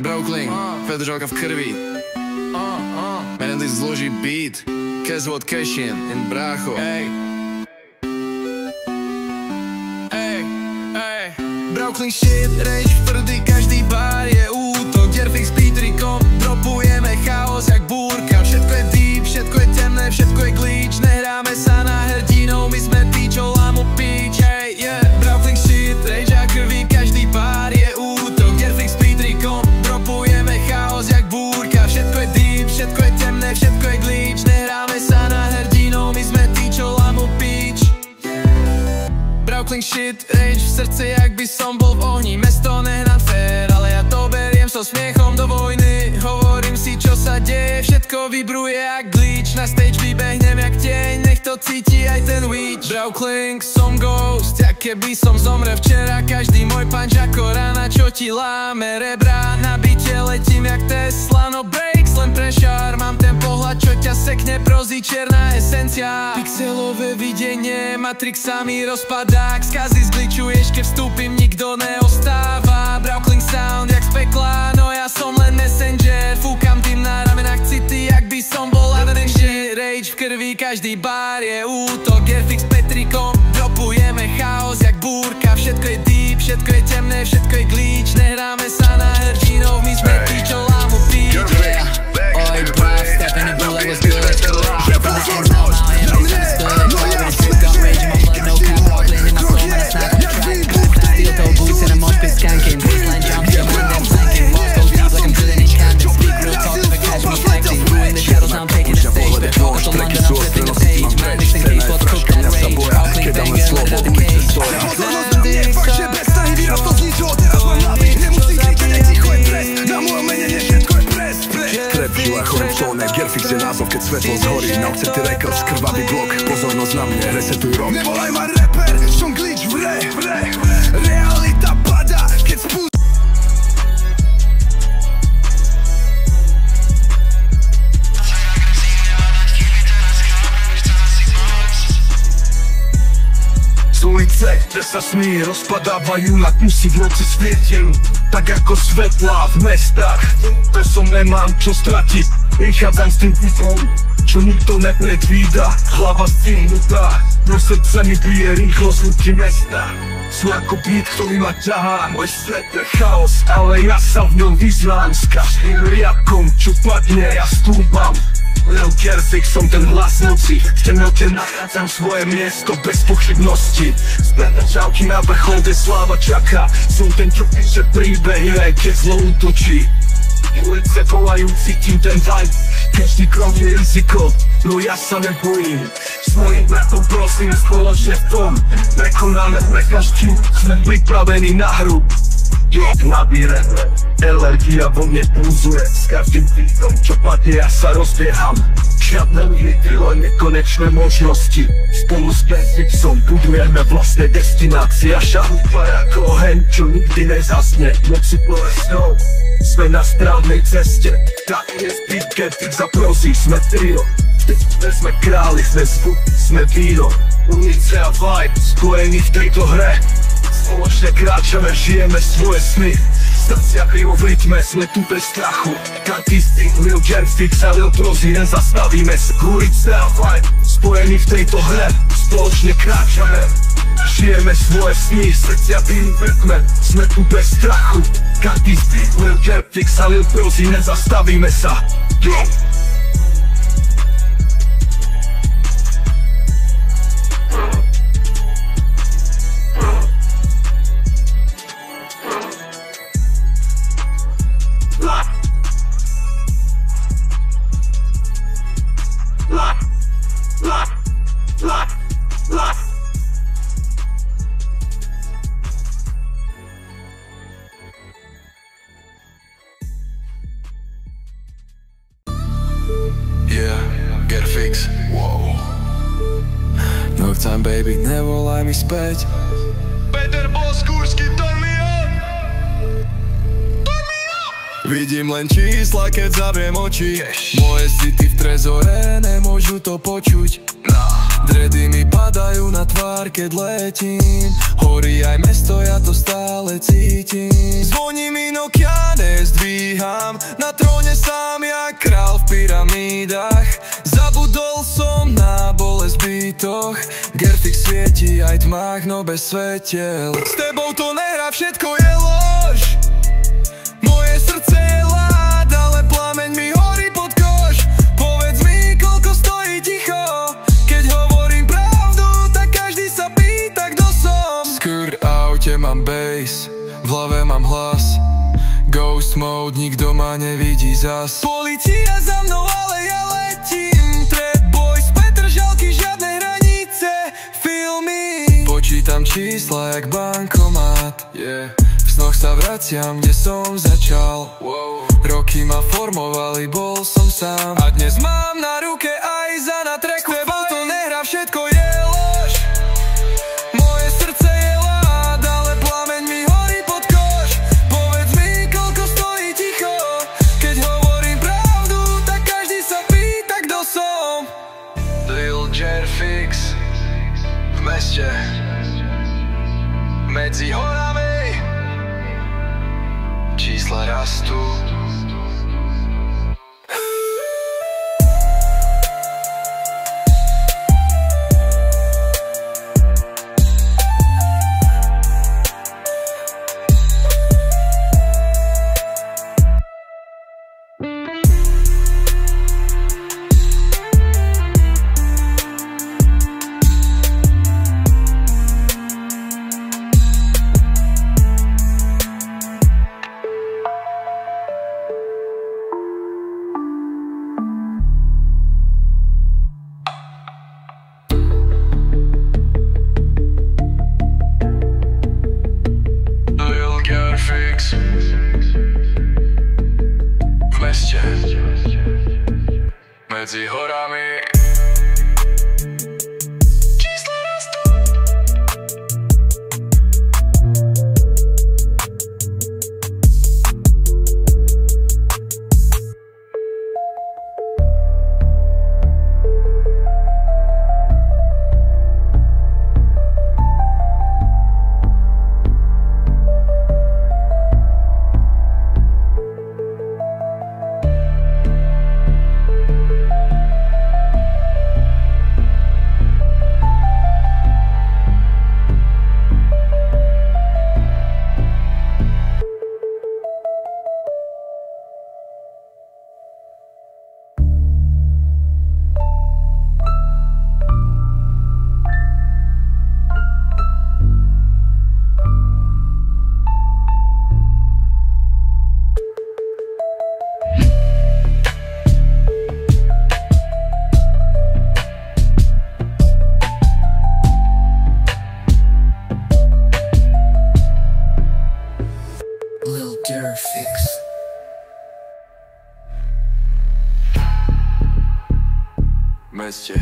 Brooklyn, Fedržalka v krvi. Menendez zloží beat, Kezvod Cashin in brácho. Brooklyn shit, rage v prdy, každý bar je útok. Gerfix s Petrikom, dropujeme chaos jak búrka. Všetko je deep, všetko je temné, všetko je glitch. Nehráme sa na hrdinou, my sme tí, čo lámu pitch. Brooklyn shit, rage a krvi, každý bar je útok. Gerfix s Petrikom, dropujeme chaos jak búrka. Všetko je deep, všetko je temné, všetko je glitch. Nehráme sa na hrdinou, my sme tí, čo lámu pitch. Brooklyn shit, rage v srdci, jak by som bol v ohni. Mesto nehnám fér, ale ja to beriem so smiechom do vojny. Hovorím si, čo sa deje, všetko vybruje jak glitch. Na stage vybehnem jak tieň, nech to cíti aj ten witch. Brooklyn, som ghost, jak keby som zomrel včera. Každý môj punch ako rana, čo ti láme rebra. Na byte letím jak Tesla, no breaks len pre šár. Mám ten pohľad, čo ťa sekne, prozí černá esencia. Pixelové videnie, Matrix sa mi rozpadá. Ak skazy zgličuješ, keď vstúpim, nikto neostáva. Brooklyn sound jak z pekla, no ja som len messenger. Fúkam dym na ramenách city, jak by som bol Avenger. Rage v krvi, každý bar je útok. Gerfix s Petrikom, dropujeme chaos jak búrka. Všetko je deep, všetko je temné, všetko je glitch. Nehráme sa na hrdinov, my sme tí, čo lámu pitch. Oj, bruv, step in the blue like what's good. From the ends now, I am misunderstood. Already sick, got rage in my blood, no cap. Rolling in my soul, man, I snap on the track. Steel toe boots and a mosh pit skanking. Baseline jumps, your mind them flanking. Balls go deep like I'm drilling in Camden. Speak real talk, never catch me flexing. Ruin the shadows, now I'm taking the stage. But focus on London, I'm flipping the page. Man, mixing case, what's cooked on rage. Brooklyn banger, let out the cage. Gerfix je názov, keď svetlo zhorí. Na Ocety Records, krvavý blok. Pozornosť na mne, resetuj rok. Nevolaj ma rapper, som glitch v re. Realita pada, keď spúšť. Z ulice, kde sa smy rozpadávajú, na kusy v noci svietil. Tak ako svetlá v mestách. To som nemám čo stratiť. Vychádzam s tým kufrom, čo nikto nepredvída. Hlava stihnutá, no srdce mi bije rýchlo zvuky mesta. Sú ako beat, ktorý ma ťahá. Môj svet je chaos, ale ja sa v ňom vyznám. S každým riadkom, čo padne, ja stúpam. Lil Gerfix, som ten hlas noci. V temnote nachádzam svoje miesto bez pochybnosti. Späť čauky na vrchol, kde sláva čaká. Som ten, čo píše príbehy, aj keď zlo útočí. Ulice volajú, cítim ten vibe. Každý krok je riziko, no ja sa nebojím. S mojím bratom prosím, spoločne v tom prekonáme prekažky, sme pripravení na hru. Nabíreme, energia vo mne pulzuje. S každým týdom, čo padne, ja sa rozbieham. Žiadne limity, len nekonečné možnosti. Spolu s Gerfixom budujeme vlastné destinácie. A šahúpa ako oheň, čo nikdy nezasne. Noci bolesnou, sme na správnej ceste. Tak je speed, Gerfix a prosí, sme trio. Sme králi, sme zvuk, sme víno. Ulice a vibe, spojení v tejto hre. Spoločne kráčame, žijeme svoje sny. Srdcia krivo v rytme, sme tu bez strachu. Kantisty, Lil Gerfix a Lil Prozy, nezastavíme sa. Ulice a vibe, spojení v tejto hre. Spoločne kráčame, žijeme svoje sny. Srdcia krivo v rytme, sme tu bez strachu. Kantisty, Lil Gerfix a Lil Prozy, nezastavíme sa. Gerfix, wow. No time baby, nevolaj mi späť. Peter Boskúrsky, turn me up. Vidím len čísla, keď zaviem oči. Moje city v trezore nemôžu to počuť. Dredy mi padajú na tvár, keď letím. Horí aj mesto, ja to stále cítim. Zvoní mi Nokia dách. Zabudol som na bolesť v bytoch, Gerfix svieti aj tmách, no bez svetiel. S tebou to nehrá, všetko je lož. Moje srdce je lád, ale plameň mi horí pod kož. Povedz mi, koľko stojí ticho, keď hovorím pravdu, tak každý sa pýta, kto som. Skrr, aute mám bass, v hlave mám hlas. Ghost mode, nikto ma nevidí zas. Polícia za mnou, ale ja letím. Trap boys, Petržalky, žiadne hranice. Filmy, počítam čísla jak bankomat, yeah. V snoch sa vraciam, kde som začal, wow. Roky ma formovali, bol som sám. A dnes mám na ruke aj za na tracku. S tebou to nehrá, všetko je lož. Moje srdce je lád, ale plameň mi horí pod kož. Povedz mi, koľko stojí ticho, keď hovorím pravdu, tak každý sa pýta, kto som. Lil Gerfix v meste, medzi horami, čísla rastú. V meste, medzi horami, čísla rastú. Lil Gerfix. Meste,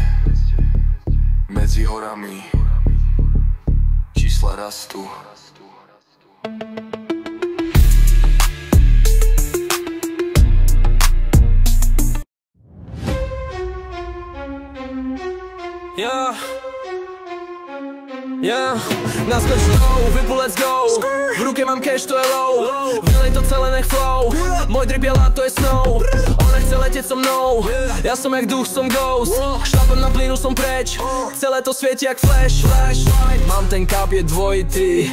medzi horami, čísla rastú. Naskoč znovu, vypu, let's go. V ruke mám cash, to je low. Vylej to celé, nech flow. Môj drip je láto, je snow. Ona chce letieť so mnou. Ja som jak duch, som ghost. Šlapem na plynu, som preč. Celé to svieti jak flash. Mám ten kap, je dvojitý.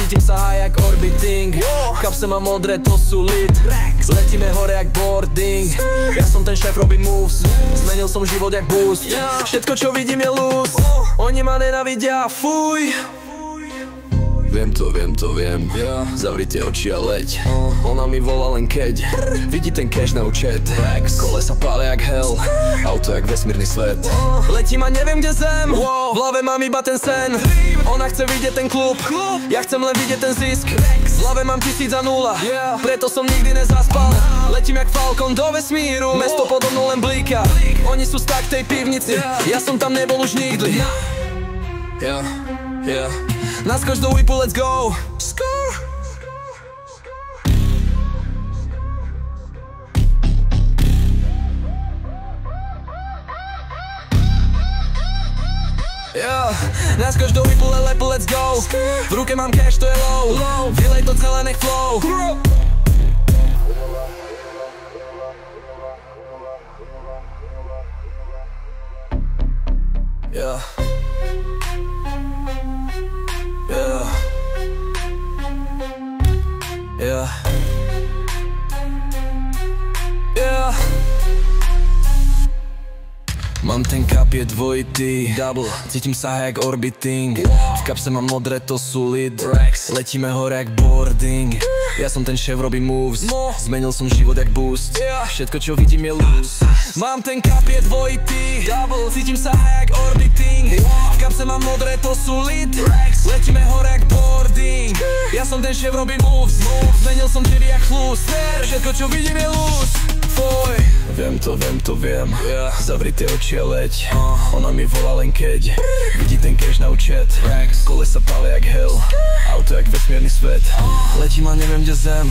Cítim sa high jak orbiting. V kapse mám modré, to sú lit. Letíme hore jak boarding. Ja som ten šéf, robím moves. Zmenil som život jak boost. Všetko čo vidím je loose. Oni ma nenavidia, fuj. Viem to, zavrite oči a leď. Ona mi volá len keď vidí ten cash na účet. Kolesa pália jak hell, auto jak vesmírny svet. Letím a neviem kde zem, v hlave mám iba ten sen. Ona chce vidieť ten klub, ja chcem len vidieť ten zisk. V hlave mám 1000 a 0, preto som nikdy nezaspal. Letím jak Falcon do vesmíru, mesto podobno len blíka. Oni sú tak v tej pivnici, ja som tam nebol už nikdy. Naskoč do whipu, let's go. Naskoč do whipu, let's go. V ruke mám cash, to je low. Vylej to celé, nech flow. Mám ten kapiet dvojitý, double, cítim sa jak orbiting. V kapse mám modré, to sú lid, letíme hore jak boarding. Ja som ten šéf, robím moves, zmenil som život jak boost. Všetko čo vidím je loose. Mám ten kapiet dvojitý, double, cítim sa jak orbiting. V kapse mám modré, to sú lid, letíme hore jak boarding. Ja som ten šéf, robím moves, zmenil som život jak flus. Všetko čo vidím je loose. Viem to, zavri tie oči a leď. Ona mi volá len keď vidí ten cash na účet. Kolesa pália jak hell, auto jak vesmírny svet. Letím a neviem kde zem,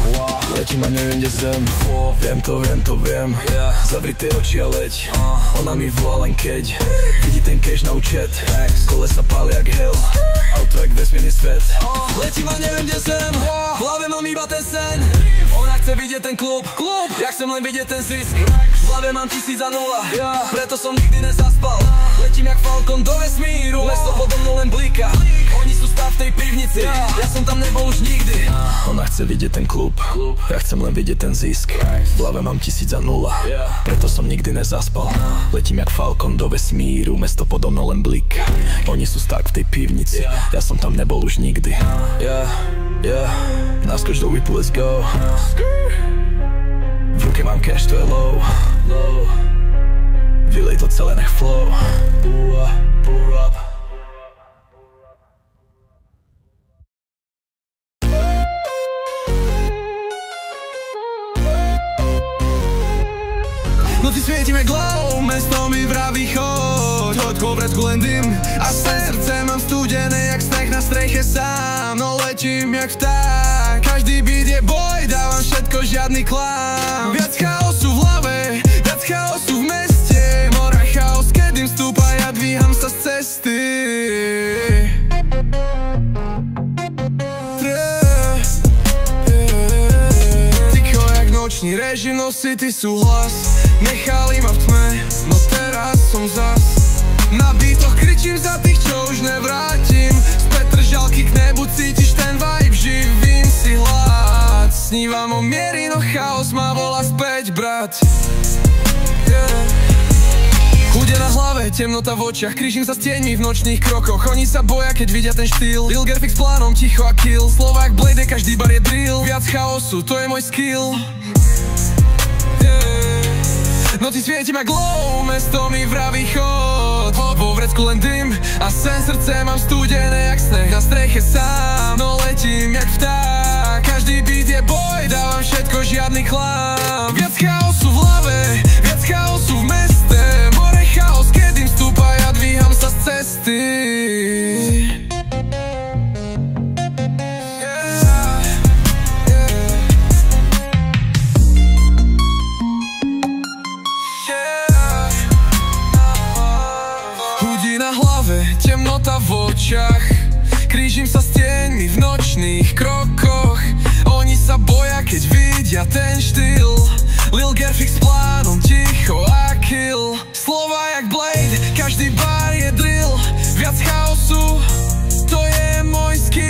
Viem, zavri tie oči a leď. Ona mi volá len keď vidí ten cash na účet. Kolesa pália jak hell, auto jak vesmírny svet. Letím a neviem kde zem, v hlave mám iba ten sen. Ona chce vidieť ten klub, ja chcem len vidieť ten zisk. V hlave mám 1000 a 0, preto som nikdy nezaspal. Letím jak Falcon do vesmíru, mesto podobno len blíka. Oni sú stav v tej pivnici, ja som tam nebol už nikdy. Ona chce vidieť ten klub, ja chcem len vidieť ten zisk. V hlave mám 1000 a 0, preto som nikdy nezaspal. Letím jak Falcon do vesmíru, mesto podobno len blíka. Oni sú stav v tej pivnici, ja som tam nebol už nikdy. Naskoč do whipu, let's go. V ruke mám cash, to je low. Vylej to celé, nech flow. Pour up. Noci svietime glow, mesto mi vraví choď vo vrecku len dym a srdce mám studené jak sneh na streche sám. No letím jak vták, každý beat je boj, dávam všetko, žiadny klam. Viac chaosu v hlave, viac chaosu v meste. Mora chaos, keď im stúpa, ja dvíham sa z cesty. Ticho jak nočný režim, no city súhlas. Nechali ma v tme, no teraz som zas. Na beatoch kričím za tých, čo už nevrátim. Z Petržalky k nebu cítiš ten vibe, živím si hlad. Snívam o miery, no chaos ma volá späť, brat. Chude na hlave, temnota v očiach, krížim sa s tieňmi v nočných krokoch. Oni sa boja, keď vidia ten štýl. Lil Gerfix plánom, ticho a kill. Slova jak Blade, každý bar je drill. Viac chaosu, to je môj skill. Noci svietim jak glow, mesto mi vraví chod. Vo vrecku len dym a sen, srdce mám studené jak sneh na streche sám. No letím jak vták, každý beat je boj, dávam všetko, žiadny klam. Viac chaosu v hlave, viac chaosu v meste. More chaos, keď im stúpa, ja dvíham sa z cesty. Temnota v očiach, krížim sa s tieňmi v nočných krokoch. Oni sa boja, keď vidia ten štýl. Lil Gerfix plánom, ticho a kill. Slova jak Blade, každý bar je drill. Viac chaosu, to je môj skill.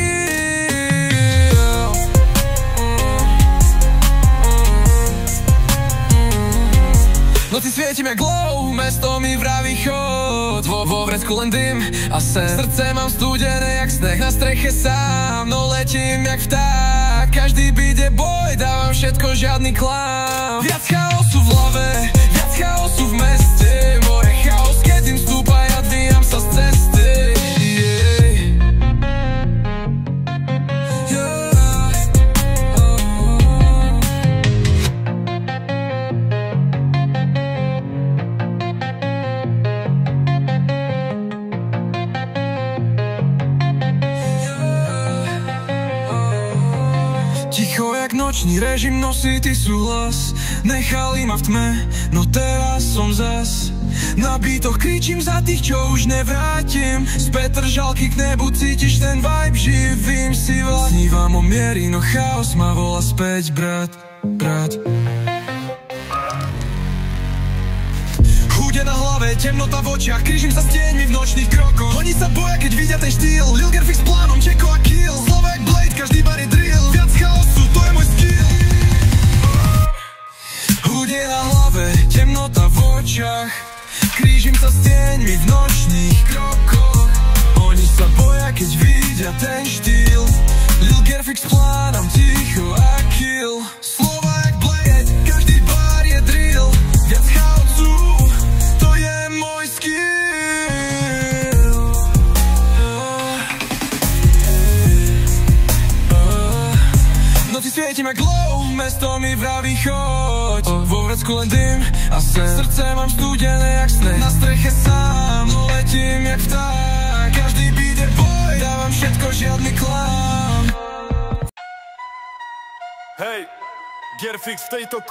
Noci svietim jak glow, mesto mi vraví chod. Vo vrecku len dym a sen, srdce mám studené jak sneh na streche sám. No letím jak vták, každý beat je boj, dávam všetko, žiadny klam. Viac chaosu v hlave, viac chaosu v meste. More chaos, keď im stúpa, ja dvíham sa z cesty. Ticho jak nočný režim, no city súhlas. Nechali ma v tme, no teraz som zas. Na beatoch kričím za tých, čo už nevrátim. Z Petržalky k nebu cítiš ten vibe, živím si vlast. Snívam o miery, no chaos ma volá späť, brat. Chude na hlave, temnota v očiach, krížim sa s tieňmi v nočných krokoch. Oni sa boja, keď vidia ten štýl. Lil Gerfix plánom, ticho a kill. Slova jak Blade, každý bar je drill. Viac chaosu, to je môj skill. Hudie na hlave, temnota v očiach, krížim sa s tieňmi v nočných krokoch. Oni sa boja, keď vidia ten štýl. Lil Gerfix plánam ticho a kill. Slova jak blade, každý bar je drill. Viac chaosu, to je môj skill. Noci svietim jak glow, mesto mi vraví choď. Vo vrecku len dym a sen, srdce mám studené jak sneh. Na streche sám, no letím jak vták. Každý beat je boj, dávam všetko, žiadny klam. Hej, Gerfix v tejto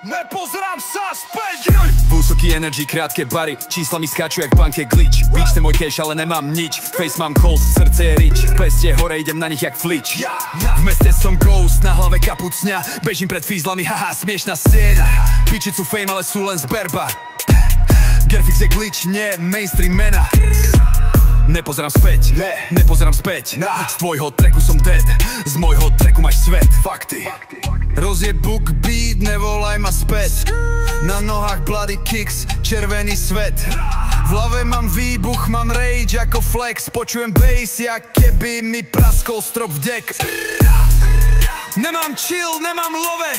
nepozerám sa späť. Vysoký energy, krátke bary, čísla mi skáču jak banke glitch. Beach ten môj cash, ale nemám nič. Face mám cold, srdce je rich. Peste hore, idem na nich jak flitch. V meste som ghost, na hlave kapucňa. Bežím pred fízlami, haha, smiešná scéna. Piči sú fame, ale sú len zberba. Gerfix je glitch, nie mainstream mena. Nepozerám späť, nepozerám späť. Z tvojho tracku som dead, z môjho tracku máš svet. Fakty. Rozjebuk beat, nevolaj ma späť. Na nohách bloody kicks, červený svet. V hlave mám výbuch, mám rage ako flex. Počujem bass, jak keby mi praskol strop v dek. Nemám chill, nemám love,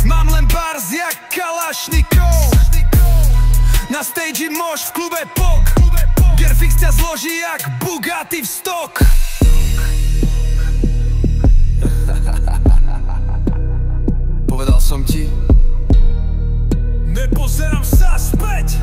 mám len bars jak Kalašnikov. Na stage mož, v klube pok. Gerfix ťa zloží jak Bugatti v stok. Povedal som ti, nepozerám sa späť.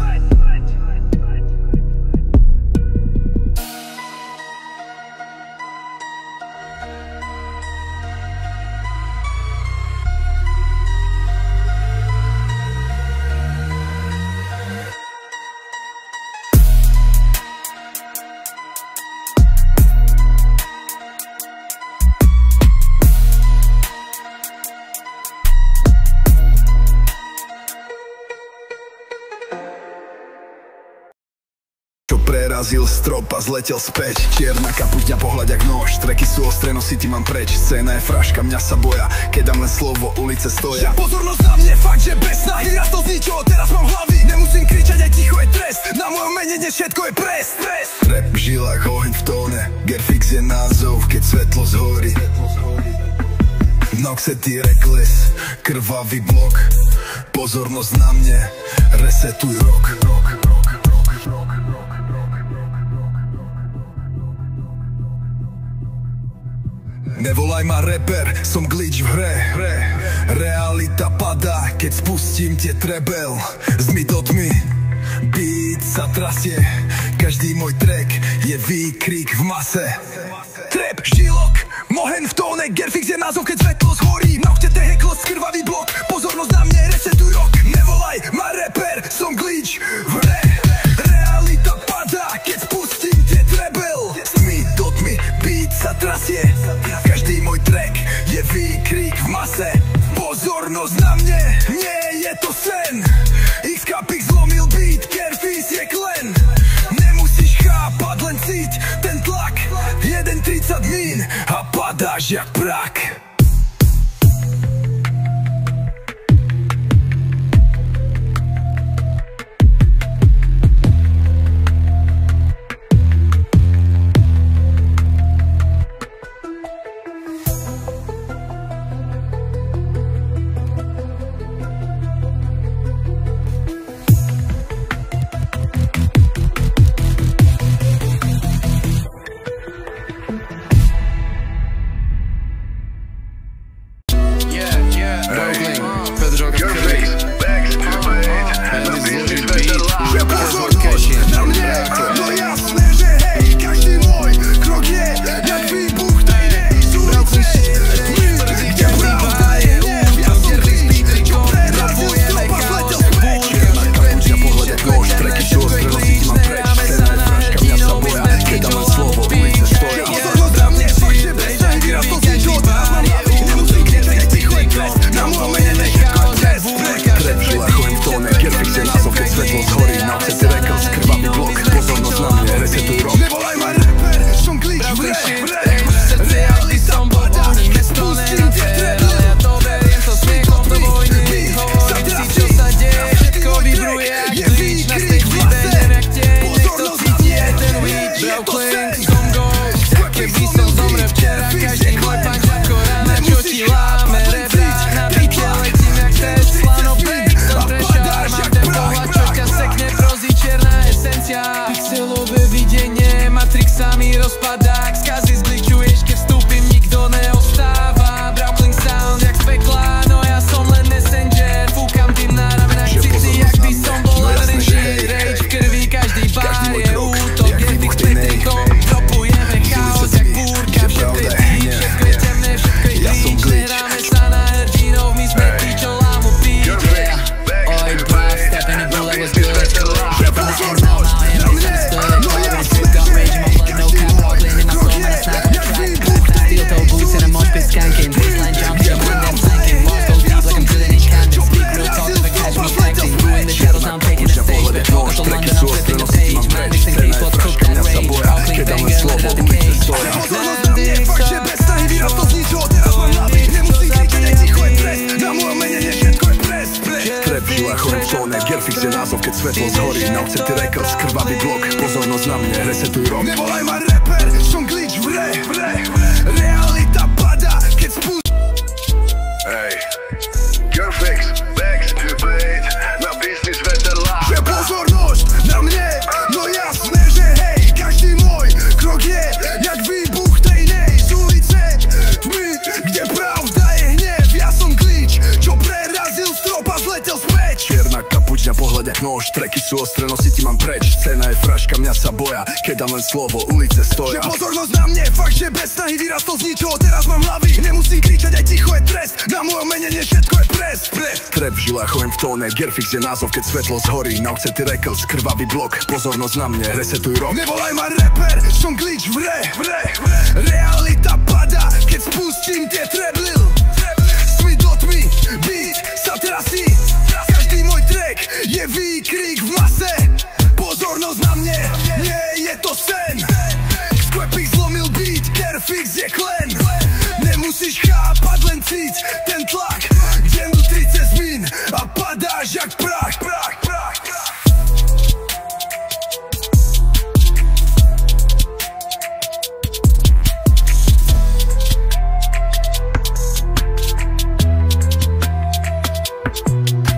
Prerazil strop a zletel späť. Čierna kapuťa, pohľad jak nôž. Treky sú ostré, no city mám preč. Scéna je fraška, mňa sa boja, keď dám len slovo, ulice stoja. Pozornosť na mne, fakt, že bez snahy. Rastol z ničoho, teraz mám hlavy. Nemusím kričať, aj ticho je trest. Na mojom mene dnes všetko je pres. Rap v žilách, oheň v tóne. Gerfix je názov, keď svetlo zhorí. Noxety reckless, krvavý blok. Pozornosť na mne, resetuj rok. Nevolaj ma rapper, som glitch v hre. Realita padá, keď spustím tie trebel. Z midotmi beat sa trasie. Každý môj track je výkrik v mase. Trap, žilok, mohen v tóne. Gerfix je názov, keď svetlo zhorí. Nochtete heklo, krvavý blok. Pozornosť na mne, resetuj rok. Nevolaj ma rapper, som glitch v hre. Realita padá, keď spustím tie trebel. Z midotmi beat sa trasie. Každý môj track je výkrik v mase. Pozornosť na mne, nie je to sen. X-Capix zlomil beat, Gerfix je klen. Nemusíš chápať, len cíť ten tlak. 1:30 mín a padáš jak prak. Na môj chojem v tóne, Gerfix je názov, keď svetlo zhorí. Na City Records, krvavý blok, pozornosť na mne, resetuj rok. Nevolaj ma rapper, som glitch v re. Realita pada, keď spúšť. Hey, Gerfix, back to beat, na business vedela. Že pozornosť na mne, no jasné, že hej, každý môj krok je jak výbuch tej nej. Z ulice tmy, kde pravda je hnev. Ja som glitch, čo prerazil strop a zletel späť. Čierna kapuč na pohľade nôž, treky sú ostré, nosiť mám preč. Scéna je fraška, mňa sa boja, keď dám len slovo, ulice stoja. Že pozornosť na mne, fakt, že bez snahy vyrastol z ničoho. Teraz mám hlavy, nemusím kričať, aj ticho je trest. Na mojom mene nie všetko je pres. Trap v žilách, chojem v tóne, Gerfix je názov, keď svetlo zhorí. Na City Records, krvavý blok, pozornosť na mne, resetuj rok. Nevolaj ma rapper, som glitch v re. Realita pada, keď spustím tie treblil. Smi do tmy, beat sa trasí. Každý môj track je výkrik v mase. Pozornosť na mne, nie je to sen. Sklepik zlomil beat, Gerfix je klen. Nemusíš chápať, len cíť ten tlak, kde vnútri cez min a padáš jak prach.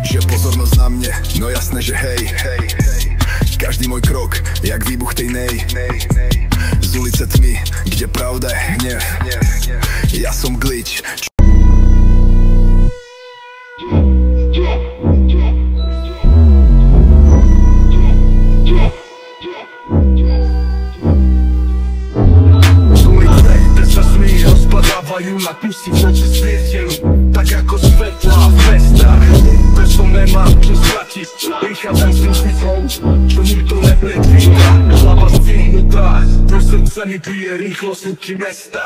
Že pozornosť na mne, no jasné, že hej. Každý môj krok, jak výbuch tej nej. Z ulice tmy, kde pravda je hnev. Ja som glitch. Z ulice, kde sa smy rozpadávajú na kusy v noci svietel. Tak ako svetla v mestách. Som nemám čo stratiť, prichádzam s tým svitlom, čo nikto nepredvída. Hlava zdvihnutá, do srdca mi bije rýchlo zvuky mesta.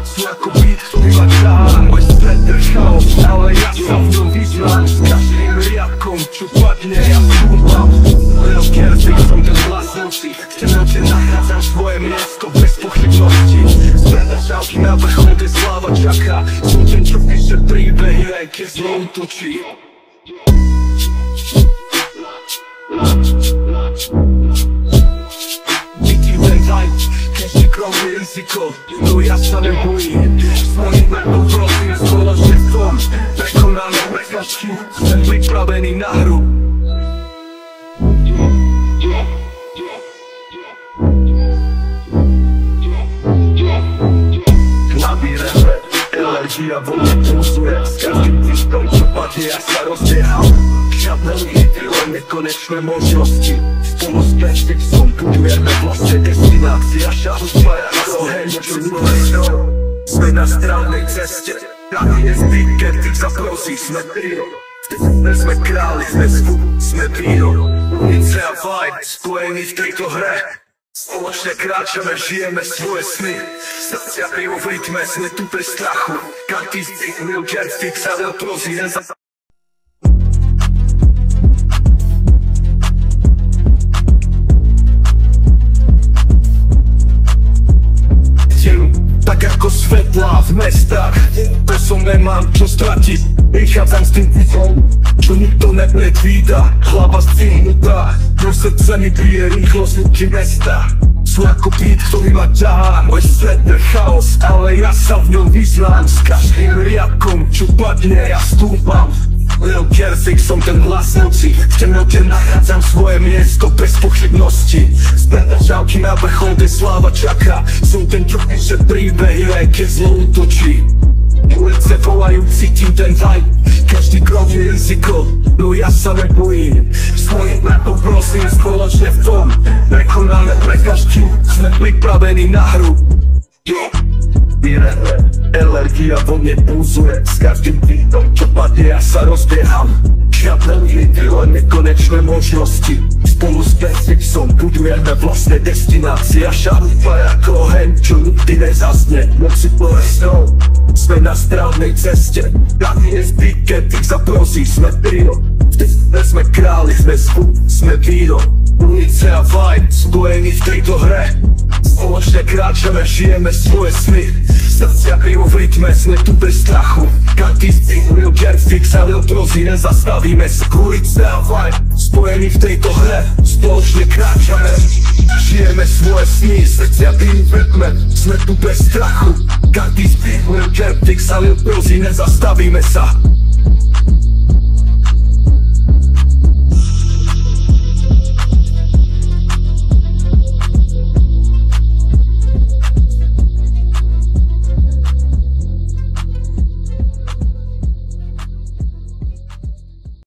Sú ako beat, ktorý ma ťahá, môj svet je chaos, ale ja sa v ňom vyznám. S každým riadkom, čo padne, ja skúpam. Lil Gerfix, som ten hlas noci, v temnote nachádzam svoje miesto bez pochybnosti. Žalky na vrchol, kde sláva čaká. Som ten, čo píše príbehy, aj keď zlo útočí. Vidím ten vibe, každý krok je riziko. No ja sa nebojím, svojím metom prosím, spoločne v tom prekonáme prekažky, sme pripravení na hru. Energia vo mne pulsuje, s každým diskom, čo padne, ja sa rozbieham. Žiadne limity, len nekonečné možnosti. Spolu s Gerfixom budujeme vlastne destinácia. Šahutva ako oheň, čo zúležno. Sme na správnej ceste, tady je zbyt, Gerfix a prosí, sme trio. Vtedy sme králi, sme zvuk, sme víno. Ulice a vibe, spojení v tejto hre. Spoločne kráčame, žijeme svoje sny. Srdcia bijú v rytme, sme tu bez strachu. Každý z tých Lil Gerfix a Lil Prozi len za... Tak ako svetlá v mestách, to som nemám čo stratiť. Prichádzam s tým tichom, čo nikto nepredvída. Hlava zdvihnutá, do srdca mi bije rýchlo zvuky mesta. Sú ako beat, ktorý ma ťahá, môj svet je chaos, ale ja sa v ňom vyznám. S každým riadkom, čo padne, ja stúpam. Lil Gerfix, som ten hlas noci, v temnote nachádzam svoje miesto bez pochybnosti. Späť žalky na vrchol, kde sláva čaká. Som ten, čo píše príbehy, aj keď zlo útočí. Ulice volajú, cítim ten vibe, každý krok je riziko, no ja sa nebojím. Svojím metom prosím, spoločne v tom prekonáme prekažky, sme pripravení na hru. Energia vo mne pulsuje, s každým beatom, čo padne, ja sa rozbieham. Žiadne limity, len nekonečné možnosti. Spolu s Gerfixom budujeme vlastné destinácie. Šahutva ako oheň, čo nikdy nezasne. Noci bolestou, sme na správnej ceste. Tady je zbyt, Gerfix a prosí, sme trio. Vtedy sme králi, sme zvuk, sme víno. Ulice a vibe, spojení v tejto hre. Spoločne Spoločne kráčame, žijeme svoje sny. Srdcia bijú v rytme, sme tu bez strachu. Každý zbývil Jerfix a Liltrozy, nezastavíme sa. Ulice a vibe, spojení v tejto hre. Spoločne kráčame, žijeme svoje sny. Srdcia bijú v rytme, sme tu bez strachu. Každý zbývil Jerfix a Liltrozy, nezastavíme sa.